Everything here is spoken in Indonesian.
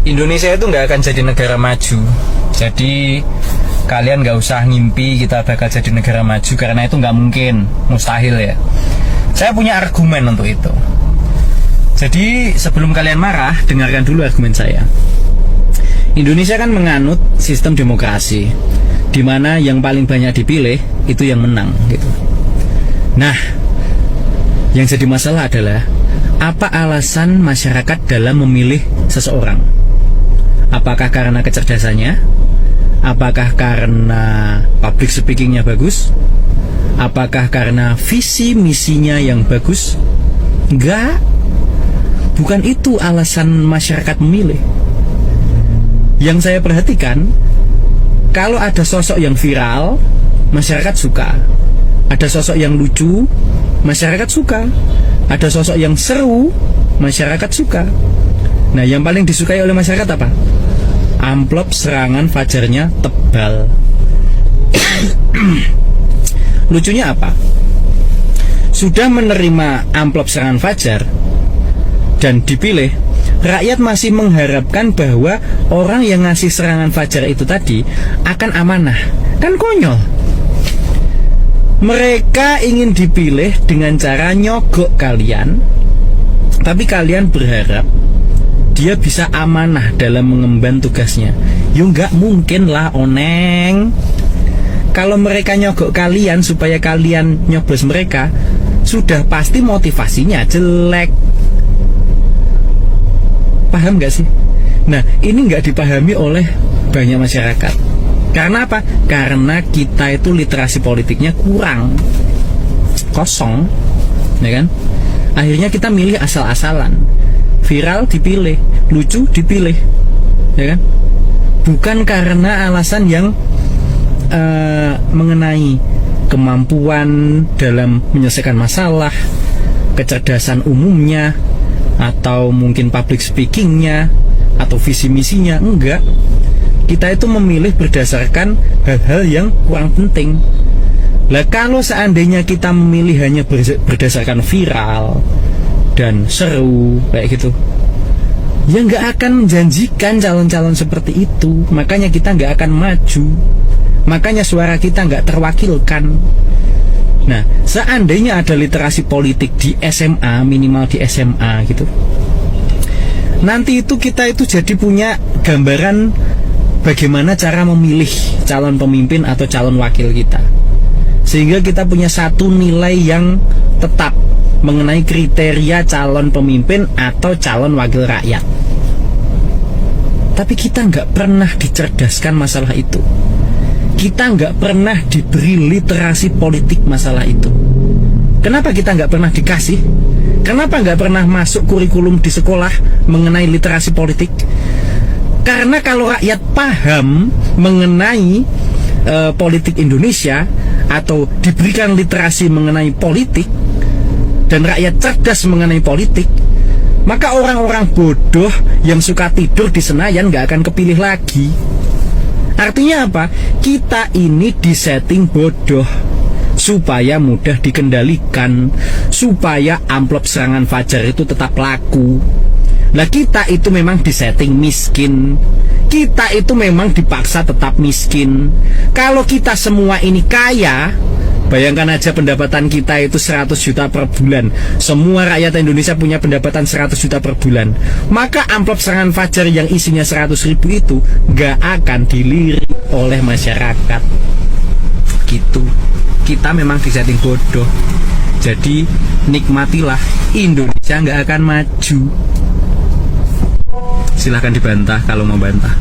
Indonesia itu nggak akan jadi negara maju. Jadi kalian nggak usah ngimpi kita bakal jadi negara maju, karena itu nggak mungkin, mustahil ya. Saya punya argumen untuk itu. Jadi sebelum kalian marah, dengarkan dulu argumen saya. Indonesia kan menganut sistem demokrasi, di mana yang paling banyak dipilih itu yang menang gitu. Nah, yang jadi masalah adalah apa alasan masyarakat dalam memilih seseorang? Apakah karena kecerdasannya? Apakah karena public speakingnya bagus? Apakah karena visi misinya yang bagus? Enggak. Bukan itu alasan masyarakat memilih. Yang saya perhatikan, kalau ada sosok yang viral, masyarakat suka. Ada sosok yang lucu, masyarakat suka. Ada sosok yang seru, masyarakat suka. Nah, yang paling disukai oleh masyarakat apa? Amplop serangan fajarnya tebal. Lucunya apa? Sudah menerima amplop serangan fajar dan dipilih, rakyat masih mengharapkan bahwa orang yang ngasih serangan fajar itu tadi akan amanah. Kan konyol. Mereka ingin dipilih dengan cara nyogok kalian, tapi kalian berharap dia bisa amanah dalam mengemban tugasnya. Yo nggak mungkin lah, oneng. Kalau mereka nyogok kalian supaya kalian nyoblos mereka, sudah pasti motivasinya jelek. Paham gak sih? Nah, ini nggak dipahami oleh banyak masyarakat. Karena apa? Karena kita itu literasi politiknya kurang, kosong, ya kan? Akhirnya kita milih asal-asalan. Viral dipilih, lucu dipilih, ya kan? Bukan karena alasan yang mengenai kemampuan dalam menyelesaikan masalah, kecerdasan umumnya, atau mungkin public speakingnya, atau visi misinya. Enggak. Kita itu memilih berdasarkan hal-hal yang kurang penting. Lah, kalau seandainya kita memilih hanya berdasarkan viral dan seru kayak gitu, ya nggak akan menjanjikan calon-calon seperti itu. Makanya kita nggak akan maju. Makanya suara kita nggak terwakilkan. Nah, seandainya ada literasi politik di SMA, minimal di SMA gitu, nanti itu kita itu jadi punya gambaran bagaimana cara memilih calon pemimpin atau calon wakil kita, sehingga kita punya satu nilai yang tetap mengenai kriteria calon pemimpin atau calon wakil rakyat. Tapi kita nggak pernah dicerdaskan masalah itu. Kita nggak pernah diberi literasi politik masalah itu. Kenapa kita nggak pernah dikasih? Kenapa nggak pernah masuk kurikulum di sekolah mengenai literasi politik? Karena kalau rakyat paham mengenai politik Indonesia, atau diberikan literasi mengenai politik, dan rakyat cerdas mengenai politik, maka orang-orang bodoh yang suka tidur di Senayan nggak akan kepilih lagi. Artinya apa? Kita ini disetting bodoh supaya mudah dikendalikan, supaya amplop serangan fajar itu tetap laku. Nah, kita itu memang disetting miskin. Kita itu memang dipaksa tetap miskin. Kalau kita semua ini kaya, bayangkan aja pendapatan kita itu 100 juta per bulan. Semua rakyat Indonesia punya pendapatan 100 juta per bulan. Maka amplop serangan fajar yang isinya 100.000 itu gak akan dilirik oleh masyarakat. Gitu. Kita memang disetting bodoh. Jadi nikmatilah, Indonesia gak akan maju. Silahkan dibantah kalau mau bantah.